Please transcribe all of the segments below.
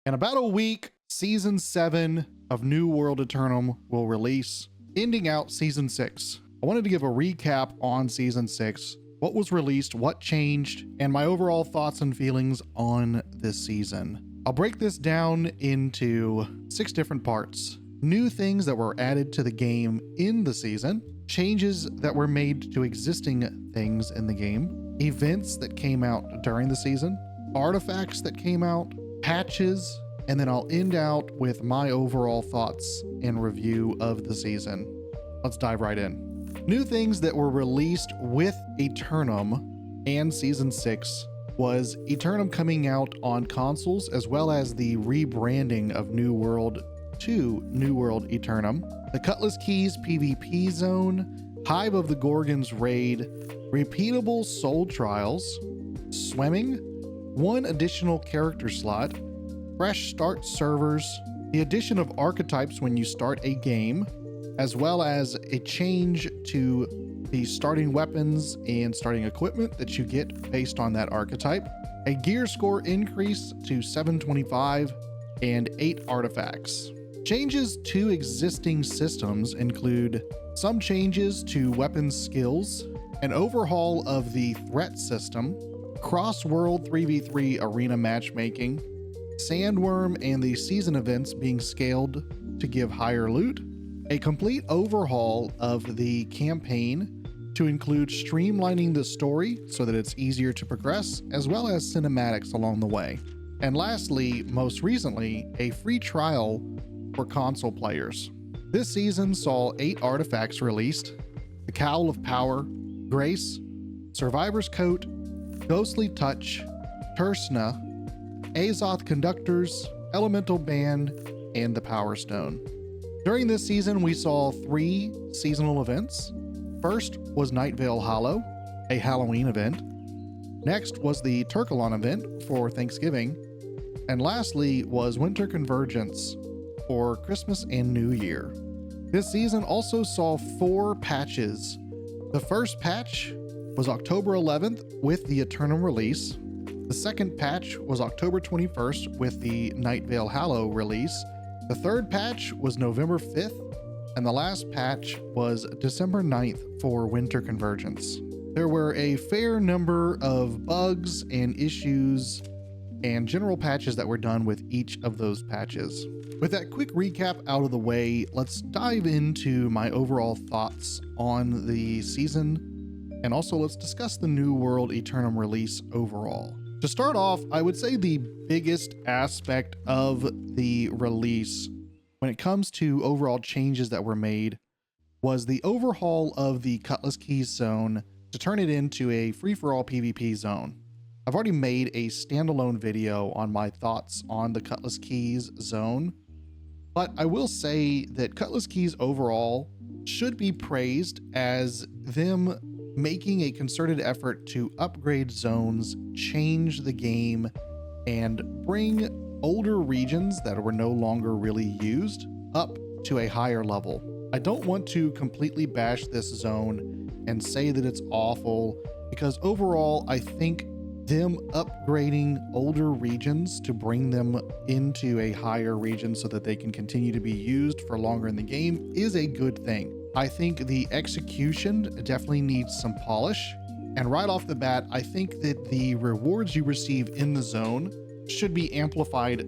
In about a week, Season 7 of New World Aeternum will release, ending out Season 6. I wanted to give a recap on Season 6, what was released, what changed, and my overall thoughts and feelings on this season. I'll break this down into 6 different parts. New things that were added to the game in the season, changes that were made to existing things in the game, events that came out during the season, artifacts that came out, patches, and then I'll end out with my overall thoughts and review of the season. Let's dive right in. New things that were released with Aeternum and Season 6 was Aeternum coming out on consoles, as well as the rebranding of New World to New World Aeternum, the Cutlass Keys PvP zone, Hive of the Gorgons raid, repeatable soul trials, swimming, 1 additional character slot, fresh start servers, the addition of archetypes when you start a game, as well as a change to the starting weapons and starting equipment that you get based on that archetype, a gear score increase to 725, and 8 artifacts. Changes to existing systems include some changes to weapons skills, an overhaul of the threat system, cross-world 3v3 arena matchmaking, Sandworm and the season events being scaled to give higher loot, a complete overhaul of the campaign to include streamlining the story so that it's easier to progress, as well as cinematics along the way. And lastly, most recently, a free trial for console players. This season saw 8 artifacts released: the Cowl of Power, Grace, Survivor's Coat, Ghostly Touch, Tersna, Azoth Conductors, Elemental Band, and the Power Stone. During this season, we saw 3 seasonal events. First was Night Vale Hollow, a Halloween event. Next was the Turkalon event for Thanksgiving. And lastly was Winter Convergence for Christmas and New Year. This season also saw 4 patches. The first patch was October 11th with the Aeternum release. The second patch was October 21st with the Night Vale Hollow release. The third patch was November 5th, and the last patch was December 9th for Winter Convergence. There were a fair number of bugs and issues and general patches that were done with each of those patches. With that quick recap out of the way, let's dive into my overall thoughts on the season, and also let's discuss the New World Aeternum release overall. To start off, I would say the biggest aspect of the release when it comes to overall changes that were made was the overhaul of the Cutlass Keys zone to turn it into a free-for-all PvP zone. I've already made a standalone video on my thoughts on the Cutlass Keys zone, but I will say that Cutlass Keys overall should be praised as them making a concerted effort to upgrade zones, change the game, and bring older regions that were no longer really used up to a higher level. I don't want to completely bash this zone and say that it's awful, because overall I think them upgrading older regions to bring them into a higher region so that they can continue to be used for longer in the game is a good thing. I think the execution definitely needs some polish, and right off the bat, I think that the rewards you receive in the zone should be amplified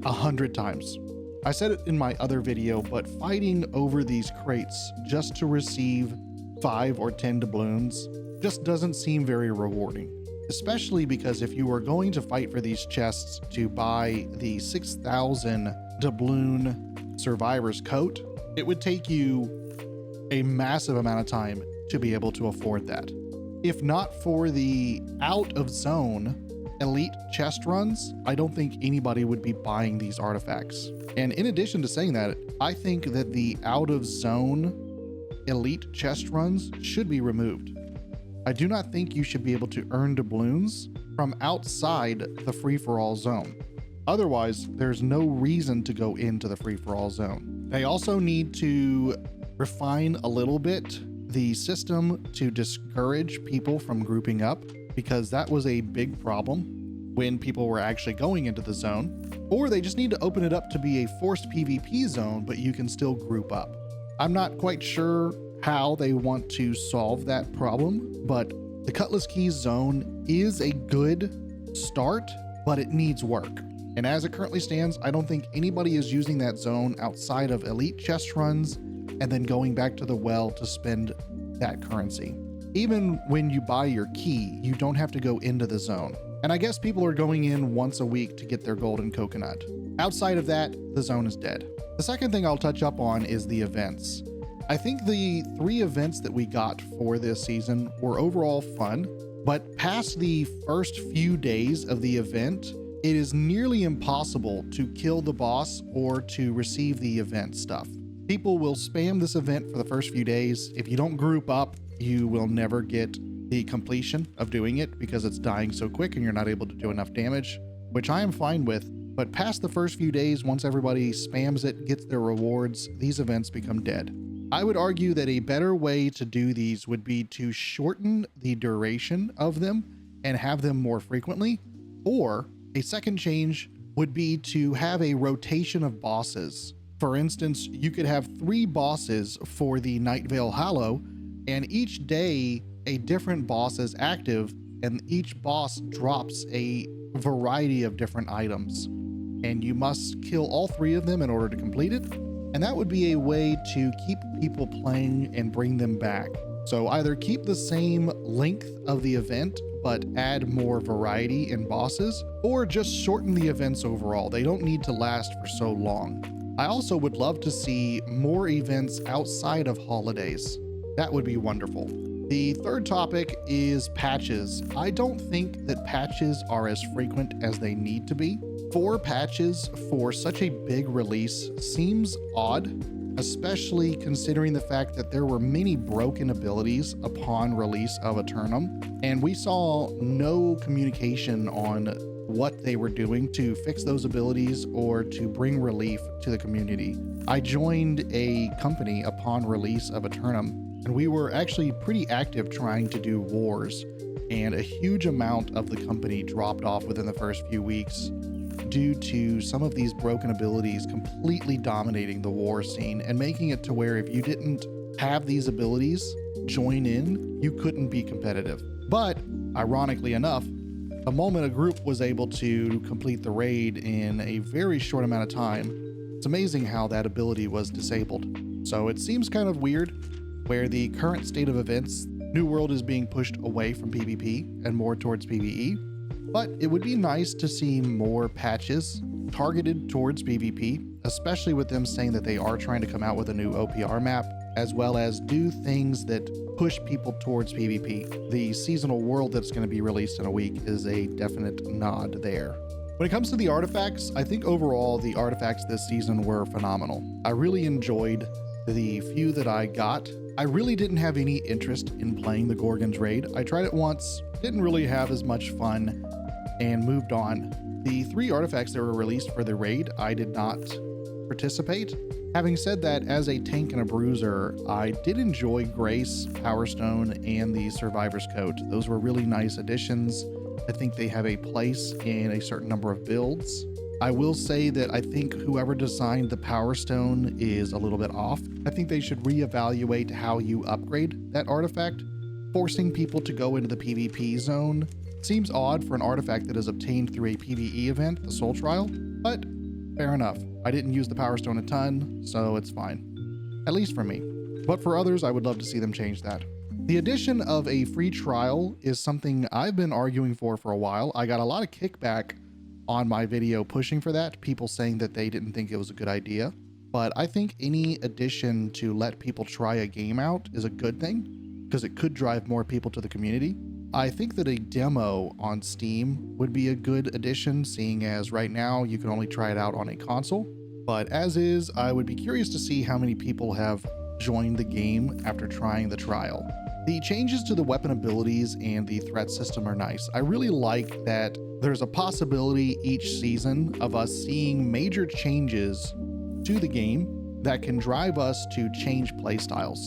100 times. I said it in my other video, but fighting over these crates just to receive 5 or 10 doubloons just doesn't seem very rewarding, especially because if you were going to fight for these chests to buy the 6,000 doubloon Survivor's Coat, it would take you a massive amount of time to be able to afford that. If not for the out of zone elite chest runs, I don't think anybody would be buying these artifacts. And in addition to saying that, I think that the out of zone elite chest runs should be removed. I do not think you should be able to earn doubloons from outside the free-for-all zone. Otherwise, there's no reason to go into the free-for-all zone. They also need to refine a little bit the system to discourage people from grouping up, because that was a big problem. when people were actually going into the zone, or they just need to open it up to be a forced PvP zone, but you can still group up. I'm not quite sure how they want to solve that problem, but the Cutlass Keys zone is a good start, but it needs work. And as it currently stands, I don't think anybody is using that zone outside of elite chest runs and then going back to the well to spend that currency. Even when you buy your key, you don't have to go into the zone. And I guess people are going in once a week to get their golden coconut. Outside of that, the zone is dead. The second thing I'll touch up on is the events. I think the 3 events that we got for this season were overall fun, but past the first few days of the event, it is nearly impossible to kill the boss or to receive the event stuff. People will spam this event for the first few days. If you don't group up, you will never get the completion of doing it because it's dying so quick and you're not able to do enough damage, which I am fine with. But past the first few days, once everybody spams it, gets their rewards, these events become dead. I would argue that a better way to do these would be to shorten the duration of them and have them more frequently, or a second change would be to have a rotation of bosses. For instance, you could have 3 bosses for the Night Vale Hallow, and each day a different boss is active, and each boss drops a variety of different items. And you must kill all 3 of them in order to complete it. And that would be a way to keep people playing and bring them back. So either keep the same length of the event, but add more variety in bosses, or just shorten the events overall. They don't need to last for so long. I also would love to see more events outside of holidays. That would be wonderful. The third topic is patches. I don't think that patches are as frequent as they need to be. 4 patches for such a big release seems odd, especially considering the fact that there were many broken abilities upon release of Aeternum, and we saw no communication on what they were doing to fix those abilities or to bring relief to the community. I joined a company upon release of Aeternum, and we were actually pretty active trying to do wars, and a huge amount of the company dropped off within the first few weeks due to some of these broken abilities completely dominating the war scene and making it to where if you didn't have these abilities join in, you couldn't be competitive. But ironically enough, the moment a group was able to complete the raid in a very short amount of time, it's amazing how that ability was disabled. So it seems kind of weird where the current state of events, New World is being pushed away from PvP and more towards PvE. But it would be nice to see more patches targeted towards PvP, especially with them saying that they are trying to come out with a new OPR map, as well as do things that push people towards PvP. The seasonal world that's going to be released in a week is a definite nod there. When it comes to the artifacts, I think overall the artifacts this season were phenomenal. I really enjoyed the few that I got. I really didn't have any interest in playing the Gorgon's raid. I tried it once, didn't really have as much fun, and moved on. The 3 artifacts that were released for the raid, I did not participate. Having said that, as a tank and a bruiser, I did enjoy Grace, Power Stone, and the Survivor's Coat. Those were really nice additions. I think they have a place in a certain number of builds. I will say that I think whoever designed the Power Stone is a little bit off. I think they should reevaluate how you upgrade that artifact. Forcing people to go into the PvP zone seems odd for an artifact that is obtained through a PvE event, the Soul Trial, but fair enough. I didn't use the Power Stone a ton, so it's fine. At least for me. But for others, I would love to see them change that. The addition of a free trial is something I've been arguing for a while. I got a lot of kickback on my video pushing for that, people saying that they didn't think it was a good idea. But I think any addition to let people try a game out is a good thing, because it could drive more people to the community. I think that a demo on Steam would be a good addition, seeing as right now you can only try it out on a console. But as is, I would be curious to see how many people have joined the game after trying the trial. The changes to the weapon abilities and the threat system are nice. I really like that there's a possibility each season of us seeing major changes to the game that can drive us to change playstyles.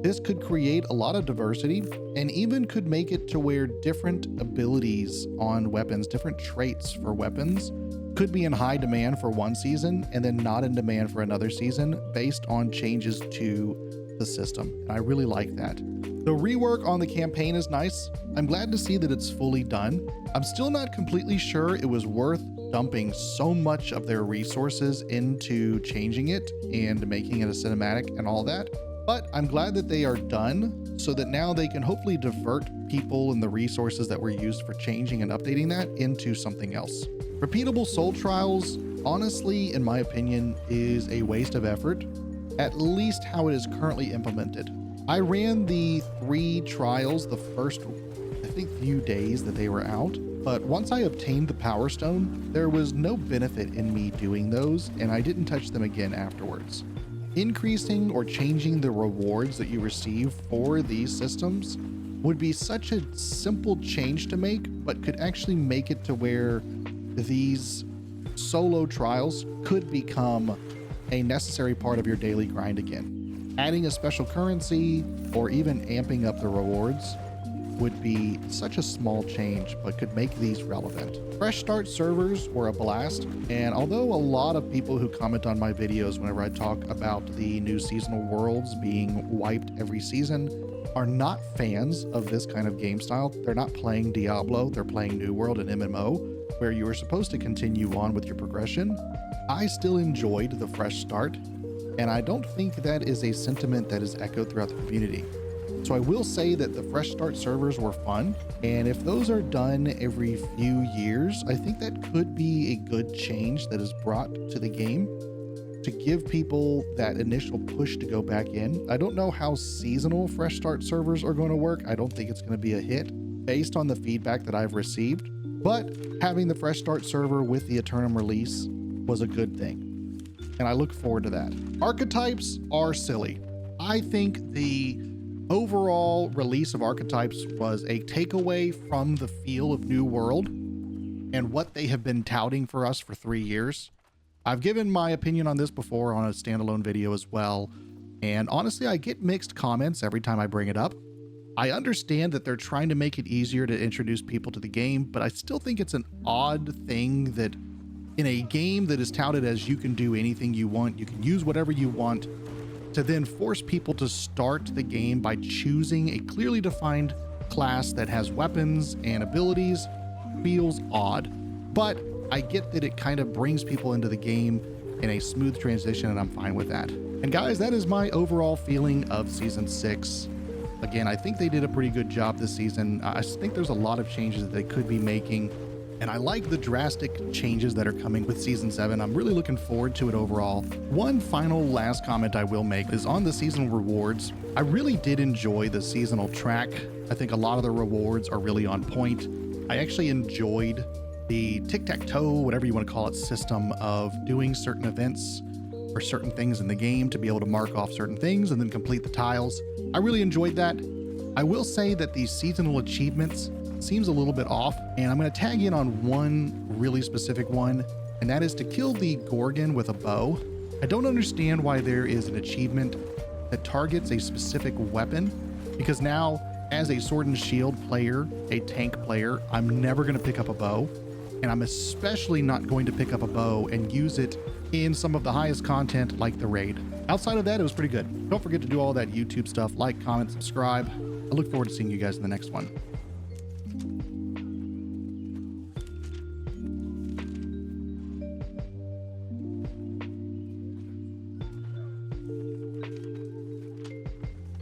This could create a lot of diversity and even could make it to where different abilities on weapons, different traits for weapons, could be in high demand for one season and then not in demand for another season based on changes to the system. And I really like that. The rework on the campaign is nice. I'm glad to see that it's fully done. I'm still not completely sure it was worth dumping so much of their resources into changing it and making it a cinematic and all that. But I'm glad that they are done so that now they can hopefully divert people and the resources that were used for changing and updating that into something else. Repeatable soul trials, honestly, in my opinion, is a waste of effort, at least how it is currently implemented. I ran the 3 trials the first, I think, few days that they were out, but once I obtained the Power Stone, there was no benefit in me doing those, and I didn't touch them again afterwards. Increasing or changing the rewards that you receive for these systems would be such a simple change to make, but could actually make it to where these solo trials could become a necessary part of your daily grind again. Adding a special currency or even amping up the rewards would be such a small change, but could make these relevant. Fresh start servers were a blast, and although a lot of people who comment on my videos whenever I talk about the new seasonal worlds being wiped every season are not fans of this kind of game style, they're not playing Diablo, they're playing New World and MMO, where you are supposed to continue on with your progression. I still enjoyed the fresh start, and I don't think that is a sentiment that is echoed throughout the community. So I will say that the fresh start servers were fun, and if those are done every few years, I think that could be a good change that is brought to the game to give people that initial push to go back in. I don't know how seasonal fresh start servers are going to work. I don't think it's going to be a hit based on the feedback that I've received, but having the fresh start server with the Aeternum release was a good thing, and I look forward to that. Archetypes are silly. I think the overall release of archetypes was a takeaway from the feel of New World and what they have been touting for us for 3 years. I've given my opinion on this before on a standalone video as well, and honestly, I get mixed comments every time I bring it up. I understand that they're trying to make it easier to introduce people to the game, but I still think it's an odd thing that in a game that is touted as you can do anything you want, you can use whatever you want, to then force people to start the game by choosing a clearly defined class that has weapons and abilities feels odd. But I get that it kind of brings people into the game in a smooth transition, and I'm fine with that. And guys, that is my overall feeling of Season 6. Again, I think they did a pretty good job this season. I think there's a lot of changes that they could be making, and I like the drastic changes that are coming with Season 7. I'm really looking forward to it overall. One final last comment I will make is on the seasonal rewards. I really did enjoy the seasonal track. I think a lot of the rewards are really on point. I actually enjoyed the tic-tac-toe, whatever you want to call it, system of doing certain events or certain things in the game to be able to mark off certain things and then complete the tiles. I really enjoyed that. I will say that the seasonal achievements seems a little bit off, and I'm going to tag in on one really specific one, and that is to kill the Gorgon with a bow. I don't understand why there is an achievement that targets a specific weapon, because now as a sword and shield player, a tank player, I'm never going to pick up a bow, and I'm especially not going to pick up a bow and use it in some of the highest content like the raid. Outside of that, it was pretty good. Don't forget to do all that YouTube stuff, like, comment, subscribe. I look forward to seeing you guys in the next one.